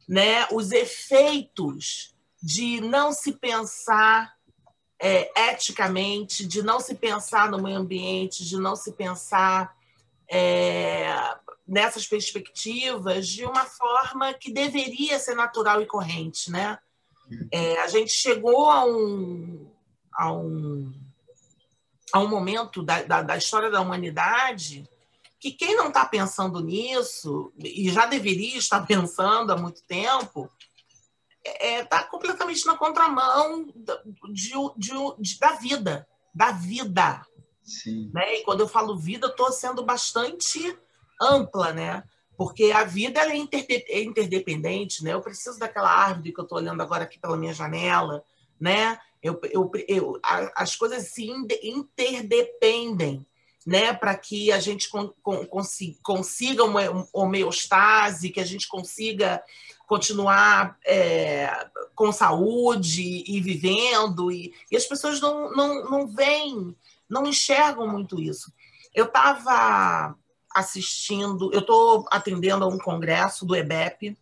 [SPEAKER 4] né, os efeitos de não se pensar eticamente, de não se pensar no meio ambiente, de não se pensar nessas perspectivas de uma forma que deveria ser natural e corrente, né? A gente chegou a um momento da história da humanidade que quem não está pensando nisso, e já deveria estar pensando há muito tempo, está completamente na contramão da vida.
[SPEAKER 3] Sim.
[SPEAKER 4] Né? E quando eu falo vida, eu estou sendo bastante ampla, né? Porque a vida ela é interdependente, né? Eu preciso daquela árvore que eu estou olhando agora aqui pela minha janela, né? As coisas se interdependem, né? Para que a gente consiga uma homeostase, que a gente consiga continuar com saúde e vivendo. E as pessoas não veem, não enxergam muito isso. Eu estava assistindo, eu estou atendendo a um congresso do EBEP,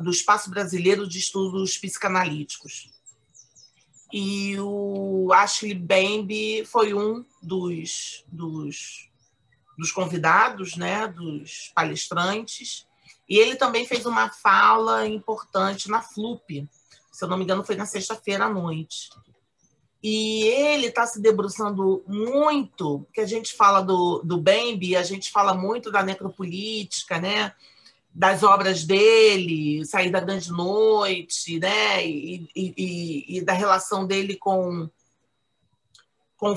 [SPEAKER 4] do Espaço Brasileiro de Estudos Psicanalíticos. E o Ashley Bembe foi um dos convidados, né, dos palestrantes, e ele também fez uma fala importante na FLUP, se eu não me engano foi na sexta-feira à noite. E ele está se debruçando muito, porque a gente fala do Bembe, a gente fala muito da necropolítica, né? Das obras dele, Sair da Grande Noite, né? E da relação dele com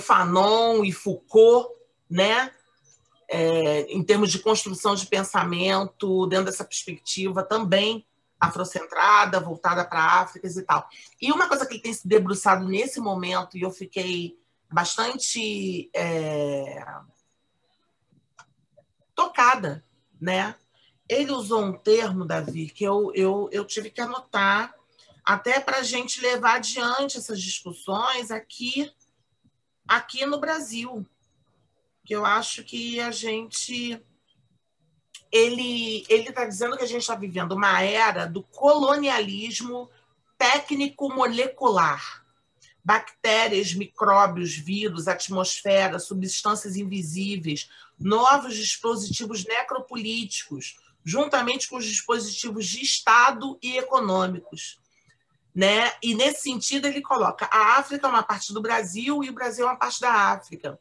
[SPEAKER 4] Fanon e Foucault, né? Em termos de construção de pensamento, dentro dessa perspectiva também afrocentrada, voltada para a África e tal. E uma coisa que ele tem se debruçado nesse momento, e eu fiquei bastante tocada, né? Ele usou um termo, Davi, que eu tive que anotar até para a gente levar adiante essas discussões aqui no Brasil, que eu acho que a gente... Ele está dizendo que a gente está vivendo uma era do colonialismo técnico-molecular. Bactérias, micróbios, vírus, atmosfera, substâncias invisíveis, novos dispositivos necropolíticos, juntamente com os dispositivos de Estado e econômicos. Né? E, nesse sentido, ele coloca a África é uma parte do Brasil e o Brasil é uma parte da África.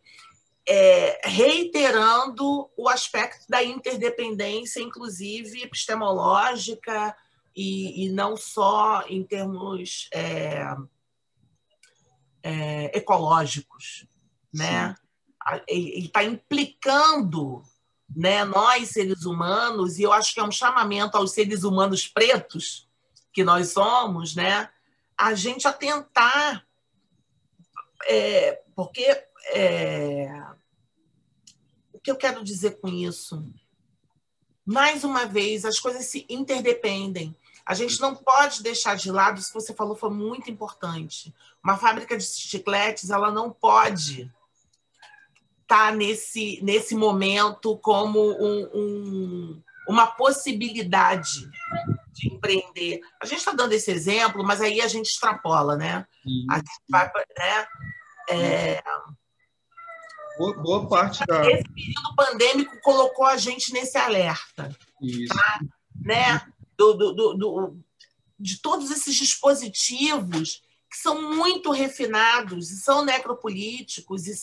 [SPEAKER 4] Reiterando o aspecto da interdependência, inclusive epistemológica, e não só em termos ecológicos. Né? Ele está implicando, né, nós, seres humanos, e eu acho que é um chamamento aos seres humanos pretos, que nós somos, né, a gente a tentar... porque... O que eu quero dizer com isso? Mais uma vez, as coisas se interdependem. A gente não pode deixar de lado, isso que você falou foi muito importante. Uma fábrica de chicletes, ela não pode estar nesse momento como uma possibilidade de empreender. A gente está dando esse exemplo, mas aí a gente extrapola, né? A gente vai... né?
[SPEAKER 3] Boa parte da...
[SPEAKER 4] Esse período pandêmico colocou a gente nesse alerta.
[SPEAKER 3] Isso.
[SPEAKER 4] Tá? Né? De todos esses dispositivos que são muito refinados, e são necropolíticos, E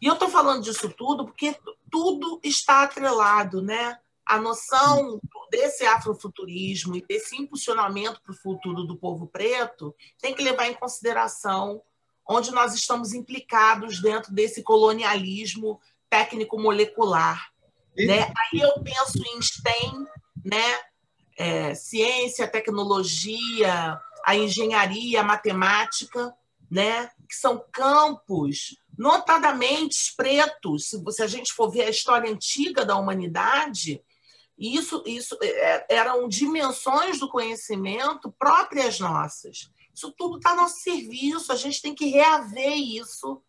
[SPEAKER 4] eu estou falando disso tudo porque tudo está atrelado, né? A noção desse afrofuturismo e desse impulsionamento para o futuro do povo preto tem que levar em consideração onde nós estamos implicados dentro desse colonialismo técnico-molecular. Né? Aí eu penso em STEM, né? ciência, tecnologia, a engenharia, a matemática, né? Que são campos notadamente pretos. Se a gente for ver a história antiga da humanidade, isso eram dimensões do conhecimento próprias nossas. Isso tudo está a nosso serviço, a gente tem que reaver isso,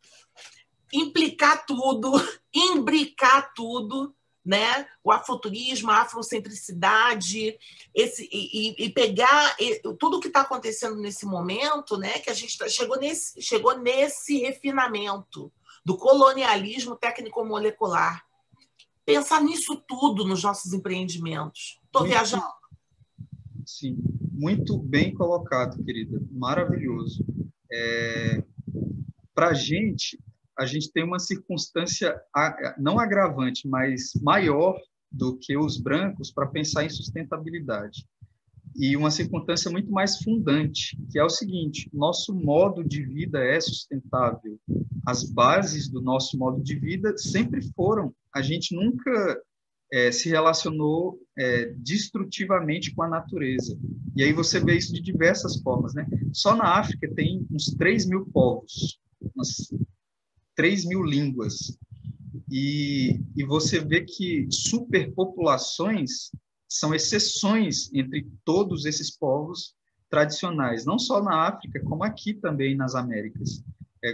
[SPEAKER 4] implicar tudo, imbricar tudo, né? O afrofuturismo, a afrocentricidade, e pegar tudo o que está acontecendo nesse momento, né? Que a gente chegou nesse refinamento do colonialismo técnico-molecular. Pensar nisso tudo nos nossos empreendimentos. Estou viajando?
[SPEAKER 3] Sim, muito bem colocado, querida. Maravilhoso. Para a gente tem uma circunstância não agravante, mas maior do que os brancos para pensar em sustentabilidade. E uma circunstância muito mais fundante, que é o seguinte: nosso modo de vida é sustentável. As bases do nosso modo de vida sempre foram. A gente nunca se relacionou destrutivamente com a natureza. E aí você vê isso de diversas formas, né? Só na África tem uns 3.000 povos, umas 3.000 línguas. E você vê que superpopulações são exceções entre todos esses povos tradicionais, não só na África, como aqui também nas Américas.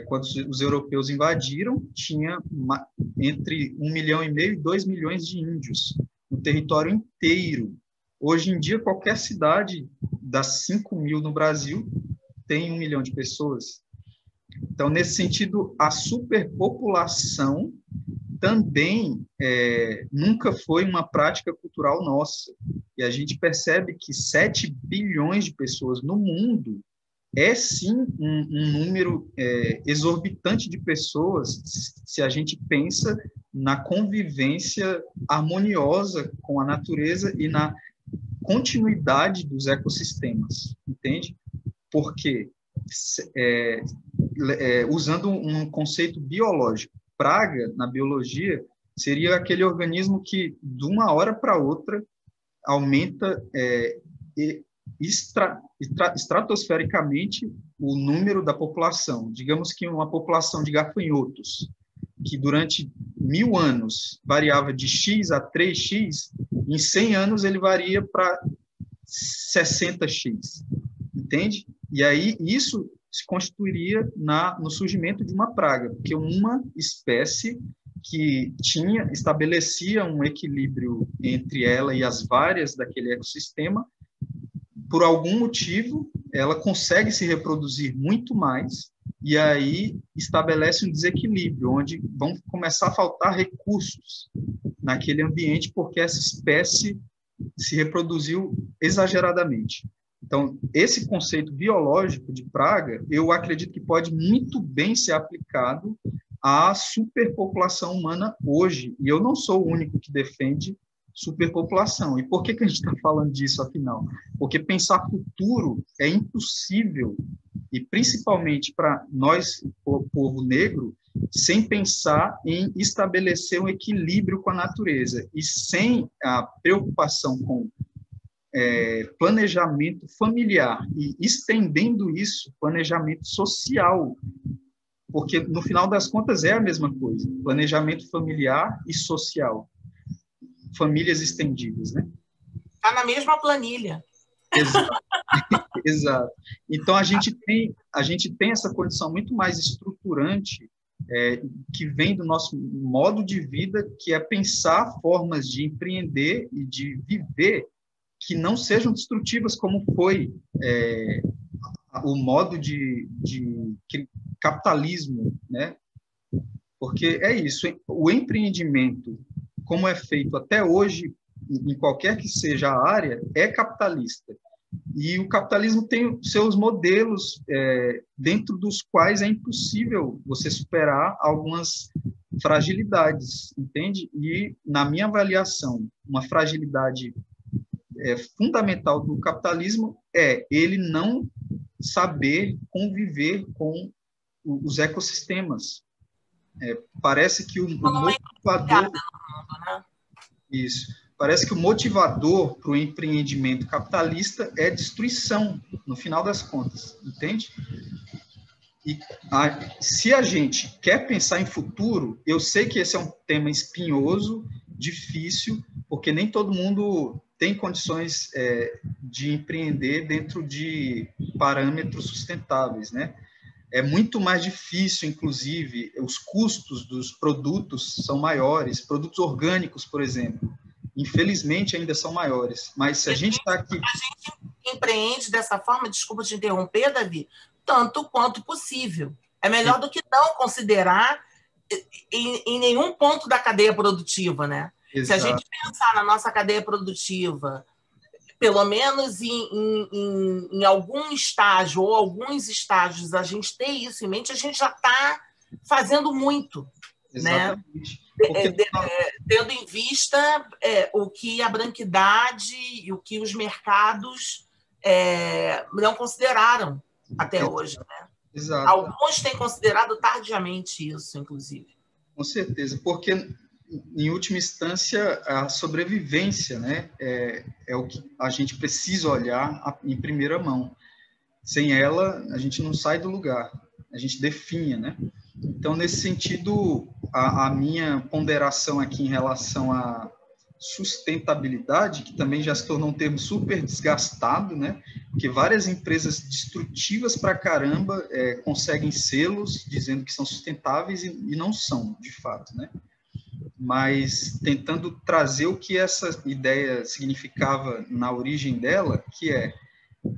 [SPEAKER 3] Quando os europeus invadiram, tinha entre 1,5 milhão e 2 milhões de índios no território inteiro. Hoje em dia, qualquer cidade das 5.000 no Brasil tem 1 milhão de pessoas. Então, nesse sentido, a superpopulação também nunca foi uma prática cultural nossa. E a gente percebe que 7 bilhões de pessoas no mundo é, sim, um número exorbitante de pessoas se a gente pensa na convivência harmoniosa com a natureza e na continuidade dos ecossistemas, entende? Porque, usando um conceito biológico, praga, na biologia, seria aquele organismo que, de uma hora para outra, aumenta estratosfericamente o número da população. Digamos que uma população de gafanhotos, que durante 1.000 anos variava de X a 3X, em 100 anos ele varia para 60X, entende? E aí isso se constituiria no surgimento de uma praga, porque uma espécie que estabelecia um equilíbrio entre ela e as várias daquele ecossistema, por algum motivo, ela consegue se reproduzir muito mais, e aí estabelece um desequilíbrio, onde vão começar a faltar recursos naquele ambiente, porque essa espécie se reproduziu exageradamente. Então, esse conceito biológico de praga, eu acredito que pode muito bem ser aplicado à superpopulação humana hoje, e eu não sou o único que defende superpopulação. E por que a gente está falando disso, afinal? Porque pensar futuro é impossível, e principalmente para nós, o povo negro, sem pensar em estabelecer um equilíbrio com a natureza, e sem a preocupação com planejamento familiar, e estendendo isso, planejamento social, porque, no final das contas, é a mesma coisa, planejamento familiar e social. Famílias estendidas, né?
[SPEAKER 4] Está na mesma planilha.
[SPEAKER 3] Exato. Exato. Então, a gente tem essa condição muito mais estruturante que vem do nosso modo de vida, que é pensar formas de empreender e de viver que não sejam destrutivas, como foi o modo de capitalismo, né? Porque é isso, o empreendimento, como é feito até hoje, em qualquer que seja a área, é capitalista. E o capitalismo tem seus modelos dentro dos quais é impossível você superar algumas fragilidades, entende? E, na minha avaliação, uma fragilidade fundamental do capitalismo é ele não saber conviver com os ecossistemas. Parece que o motivador...
[SPEAKER 4] Né?
[SPEAKER 3] Isso. Parece que o motivador para o empreendimento capitalista é destruição, no final das contas, entende? E se a gente quer pensar em futuro, eu sei que esse é um tema espinhoso, difícil, porque nem todo mundo tem condições de empreender dentro de parâmetros sustentáveis, né? É muito mais difícil, inclusive, os custos dos produtos são maiores, produtos orgânicos, por exemplo, infelizmente ainda são maiores, mas se a gente está aqui...
[SPEAKER 4] A gente empreende dessa forma, desculpa te interromper, Davi, tanto quanto possível. É melhor do que não considerar em nenhum ponto da cadeia produtiva, né? Exato. Se a gente pensar na nossa cadeia produtiva, pelo menos em algum estágio ou alguns estágios, a gente ter isso em mente, a gente já está fazendo muito. Exatamente. Né? Tendo em vista o que a branquidade e o que os mercados não consideraram até hoje. Né?
[SPEAKER 3] Exato.
[SPEAKER 4] Alguns têm considerado tardiamente isso, inclusive.
[SPEAKER 3] Com certeza, porque, em última instância, a sobrevivência, né, é o que a gente precisa olhar em primeira mão. Sem ela, a gente não sai do lugar, a gente definha, né? Então, nesse sentido, a minha ponderação aqui em relação à sustentabilidade, que também já se tornou um termo super desgastado, né? Porque várias empresas destrutivas para caramba conseguem selos dizendo que são sustentáveis e não são, de fato, né? Mas tentando trazer o que essa ideia significava na origem dela, que é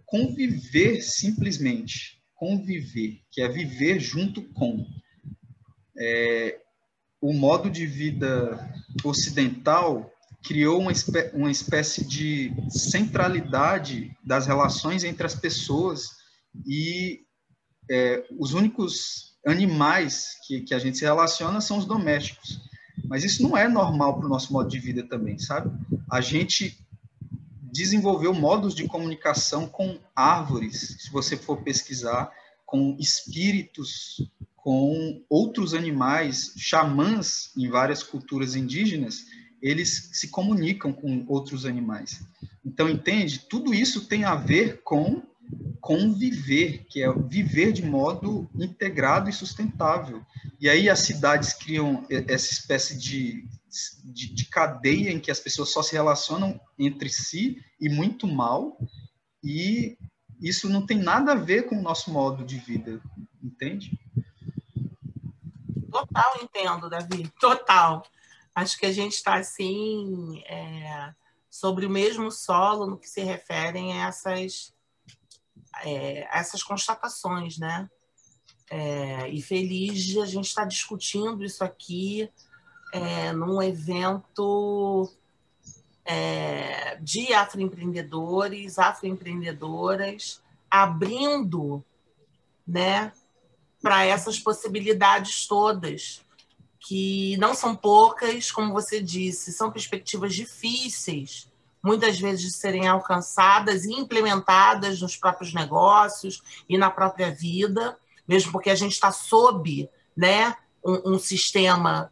[SPEAKER 3] conviver simplesmente, conviver, que é viver junto com. O modo de vida ocidental criou uma espécie de centralidade das relações entre as pessoas e os únicos animais que a gente se relaciona são os domésticos. Mas isso não é normal para o nosso modo de vida também, sabe? A gente desenvolveu modos de comunicação com árvores, se você for pesquisar, com espíritos, com outros animais, xamãs em várias culturas indígenas, eles se comunicam com outros animais. Então, entende? Tudo isso tem a ver com conviver, que é viver de modo integrado e sustentável. E aí as cidades criam essa espécie de cadeia em que as pessoas só se relacionam entre si e muito mal, e isso não tem nada a ver com o nosso modo de vida, entende?
[SPEAKER 4] Total, entendo, Davi, total. Acho que a gente está, assim, sobre o mesmo solo no que se referem a essas constatações, né? E feliz de a gente estar discutindo isso aqui num evento de afroempreendedores, afroempreendedoras, abrindo, né, para essas possibilidades todas, que não são poucas, como você disse, são perspectivas difíceis, muitas vezes de serem alcançadas e implementadas nos próprios negócios e na própria vida, mesmo porque a gente está sob, né, um sistema,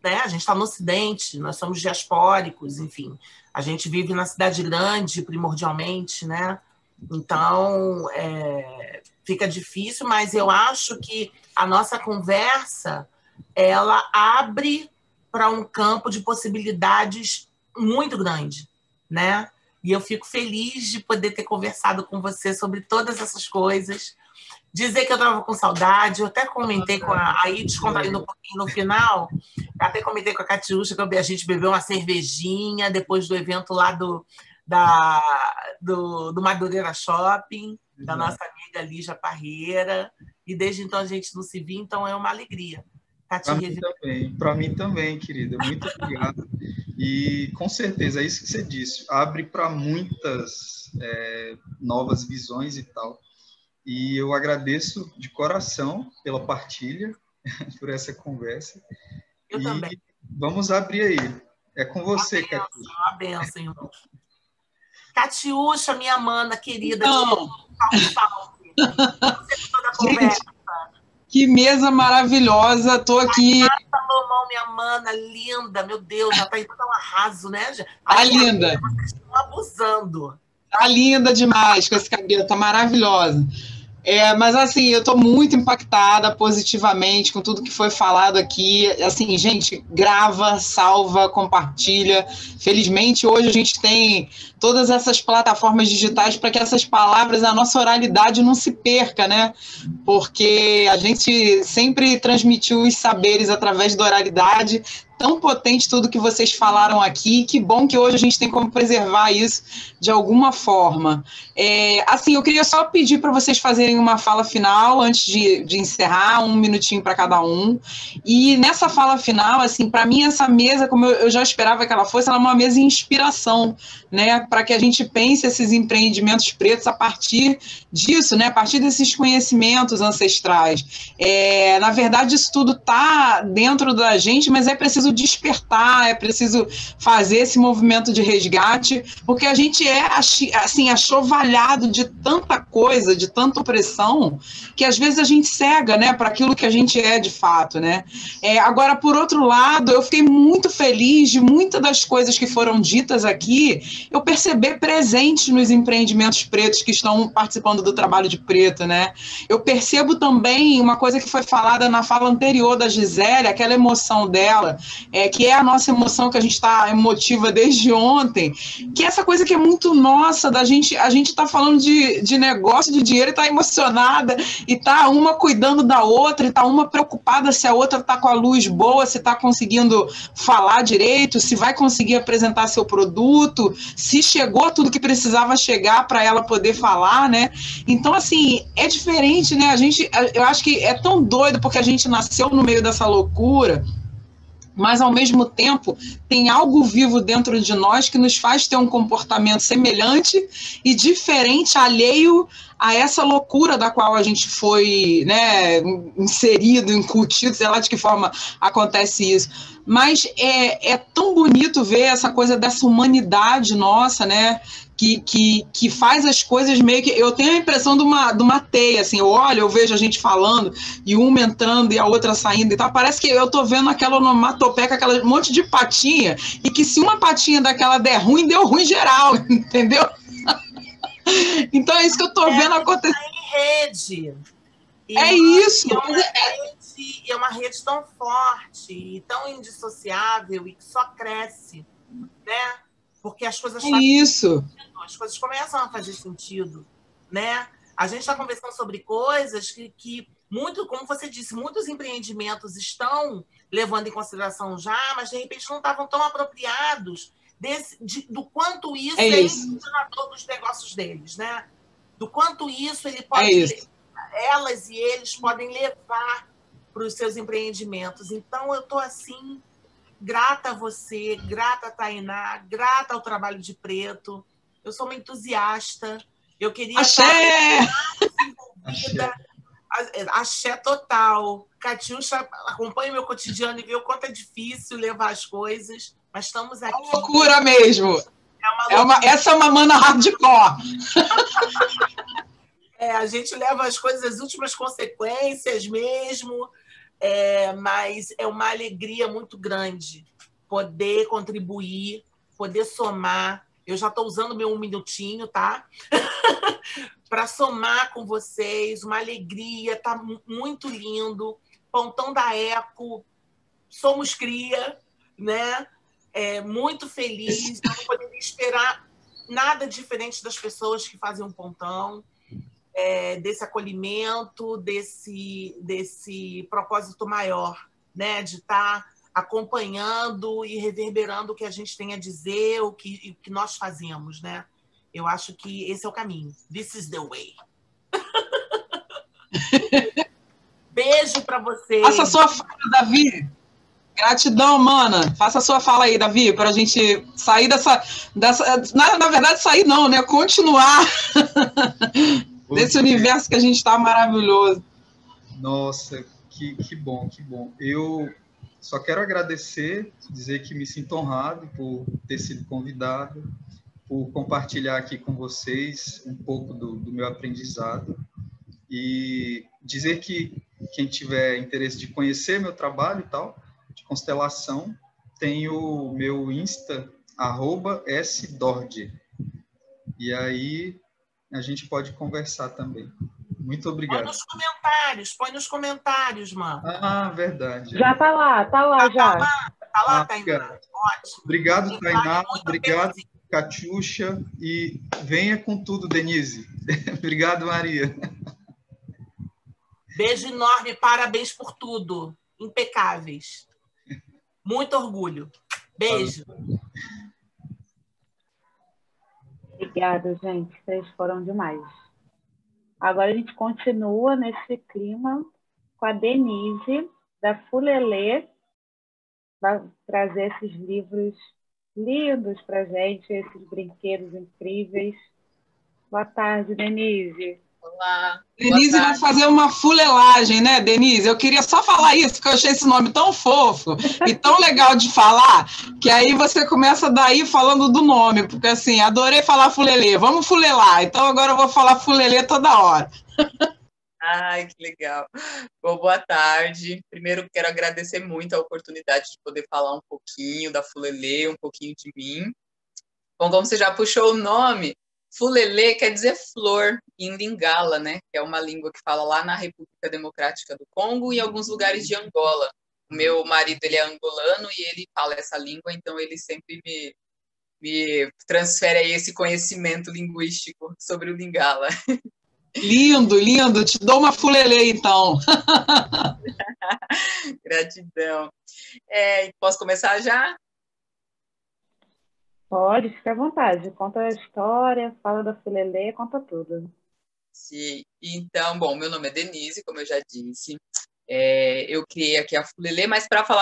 [SPEAKER 4] né, a gente está no Ocidente, nós somos diaspóricos, enfim, a gente vive na cidade grande, primordialmente, né? Então, fica difícil, mas eu acho que a nossa conversa ela abre para um campo de possibilidades muito grande, né? E eu fico feliz de poder ter conversado com você sobre todas essas coisas. Dizer que eu estava com saudade, eu até comentei aí descontraindo um pouquinho no final, até comentei com a Catiúcha que a gente bebeu uma cervejinha depois do evento lá do Madureira Shopping, da nossa amiga Lígia Parreira, e desde então a gente não se viu, então é uma alegria.
[SPEAKER 3] Para mim também, querida, muito obrigado. E com certeza, é isso que você disse, abre para muitas novas visões e tal. E eu agradeço de coração pela partilha, por essa conversa.
[SPEAKER 4] Eu também.
[SPEAKER 3] Vamos abrir aí. É com você,
[SPEAKER 4] Catiúcha. Uma benção, irmão. Catiúcha, minha mana querida.
[SPEAKER 1] Gente, que mesa maravilhosa. Estou aqui.
[SPEAKER 4] Salomão, minha mana linda, meu Deus, já tá aí tão arraso, né?
[SPEAKER 1] Tá linda.
[SPEAKER 4] Vocês estão abusando.
[SPEAKER 1] Tá linda demais com esse cabelo, tá maravilhosa. Mas assim, eu estou muito impactada positivamente com tudo que foi falado aqui. Assim, gente, grava, salva, compartilha. Felizmente, hoje a gente tem todas essas plataformas digitais para que essas palavras, a nossa oralidade não se perca, né? Porque a gente sempre transmitiu os saberes através da oralidade. Tão potente tudo que vocês falaram aqui, que bom que hoje a gente tem como preservar isso de alguma forma. Assim, eu queria só pedir para vocês fazerem uma fala final antes de encerrar, 1 minutinho para cada um. E nessa fala final, assim, para mim essa mesa, como eu já esperava que ela fosse, ela é uma mesa de inspiração, né, para que a gente pense esses empreendimentos pretos a partir disso, né, a partir desses conhecimentos ancestrais. Na verdade, isso tudo está dentro da gente, mas é preciso despertar, é preciso fazer esse movimento de resgate, porque a gente assim, achovalhado de tanta coisa, de tanta opressão, que às vezes a gente cega, né, para aquilo que a gente é de fato, né. Agora, por outro lado, eu fiquei muito feliz de muitas das coisas que foram ditas aqui, eu perceber presente nos empreendimentos pretos que estão participando do trabalho de preto, né. Eu percebo também uma coisa que foi falada na fala anterior da Gisele, aquela emoção dela, que é a nossa emoção que a gente está emotiva desde ontem, que é essa coisa que é muito nossa, a gente está falando de negócio, de dinheiro, e está emocionada, e está uma cuidando da outra, e está uma preocupada se a outra está com a luz boa, se está conseguindo falar direito, se vai conseguir apresentar seu produto, se chegou tudo que precisava chegar para ela poder falar, né? Então, assim, é diferente, né? Eu acho que é tão doido porque a gente nasceu no meio dessa loucura, mas, ao mesmo tempo, tem algo vivo dentro de nós que nos faz ter um comportamento semelhante e diferente, alheio a essa loucura da qual a gente foi, né, inserido, incutido, sei lá de que forma acontece isso. Mas é tão bonito ver essa coisa dessa humanidade nossa, né, que faz as coisas meio que... Eu tenho a impressão de uma teia, assim, eu vejo a gente falando, e uma entrando e a outra saindo e tal, parece que eu tô vendo aquela onomatopeia, aquela monte de patinha, e que se uma patinha daquela der ruim, deu ruim geral, entendeu? Então é isso que eu tô vendo acontecer.
[SPEAKER 4] Em rede.
[SPEAKER 1] Isso.
[SPEAKER 4] É uma rede tão forte, e tão indissociável, e que só cresce, né? Porque as coisas as coisas começam a fazer sentido, né? A gente está conversando sobre coisas que muito, como você disse, muitos empreendimentos estão levando em consideração já, mas de repente não estavam tão apropriados do quanto isso é impulsionador dos negócios deles, né? Do quanto isso ele pode, elas e eles podem levar para os seus empreendimentos. Então, eu estou assim, grata a você, grata a Tainá, grata ao trabalho de preto. Eu sou uma entusiasta. Eu queria
[SPEAKER 1] estar
[SPEAKER 4] envolvida. Axé total. Catiúcha acompanha o meu cotidiano e vê o quanto é difícil levar as coisas, mas estamos aqui.
[SPEAKER 1] É uma loucura mesmo. Essa é uma mana hardcore.
[SPEAKER 4] A gente leva as coisas às últimas consequências mesmo. Mas é uma alegria muito grande poder contribuir, poder somar. Eu já estou usando meu 1 minutinho, tá? Para somar com vocês, uma alegria, tá muito lindo. Pontão da Eco, somos cria, né? Muito feliz, eu não poderia esperar nada diferente das pessoas que fazem um pontão. Desse acolhimento, desse propósito maior, né? De estar acompanhando e reverberando o que a gente tem a dizer, o que nós fazemos, né? Eu acho que esse é o caminho. This is the way. Beijo para vocês.
[SPEAKER 1] Faça a sua fala, Davi. Gratidão, mana. Faça a sua fala aí, Davi, para a gente sair dessa... Na verdade, sair não, né? Continuar... Desse universo que a gente está maravilhoso.
[SPEAKER 3] Nossa, que bom, que bom. Eu só quero agradecer, dizer que me sinto honrado por ter sido convidado, por compartilhar aqui com vocês um pouco do meu aprendizado e dizer que quem tiver interesse de conhecer meu trabalho e tal, constelação, tem o meu Insta, @sdord. E aí a gente pode conversar também. Muito obrigado.
[SPEAKER 4] Põe nos comentários, mano.
[SPEAKER 3] Ah, verdade.
[SPEAKER 2] Já tá lá já.
[SPEAKER 4] Tá lá, Tainá. Ótimo.
[SPEAKER 3] Obrigado, Tainá. Obrigado, Catiuxa. E venha com tudo, Denise. Obrigado, Maria.
[SPEAKER 4] Beijo enorme, parabéns por tudo. Impecáveis. Muito orgulho. Beijo.
[SPEAKER 2] Obrigada, gente. Vocês foram demais. Agora a gente continua nesse clima com a Denise, da Fulelê, vai trazer esses livros lindos para a gente, esses brinquedos incríveis. Boa tarde, Denise.
[SPEAKER 5] Olá.
[SPEAKER 1] Denise vai fazer uma fulelagem, né, Denise? Eu queria só falar isso, porque eu achei esse nome tão fofo e tão legal de falar, que aí você começa daí falando do nome, porque assim, adorei falar fulelê, vamos fulelar, então agora eu vou falar fulelê toda hora.
[SPEAKER 5] Ai, que legal. Bom, boa tarde. Primeiro, quero agradecer muito a oportunidade de poder falar um pouquinho da Fulelê, um pouquinho de mim. Bom, como você já puxou o nome, Fulelê quer dizer flor em Lingala, né? Que é uma língua que fala lá na República Democrática do Congo e em alguns lugares de Angola. O meu marido, ele é angolano e ele fala essa língua, então ele sempre me transfere aí esse conhecimento linguístico sobre o Lingala.
[SPEAKER 1] Lindo, lindo. Te dou uma fulelê, então.
[SPEAKER 5] Gratidão. Posso começar já?
[SPEAKER 2] Pode, fica à vontade. Conta a história, fala da Fulelê, conta tudo.
[SPEAKER 5] Sim. Então, bom, meu nome é Denise, como eu já disse. Eu criei aqui a Fulelê, mas para falar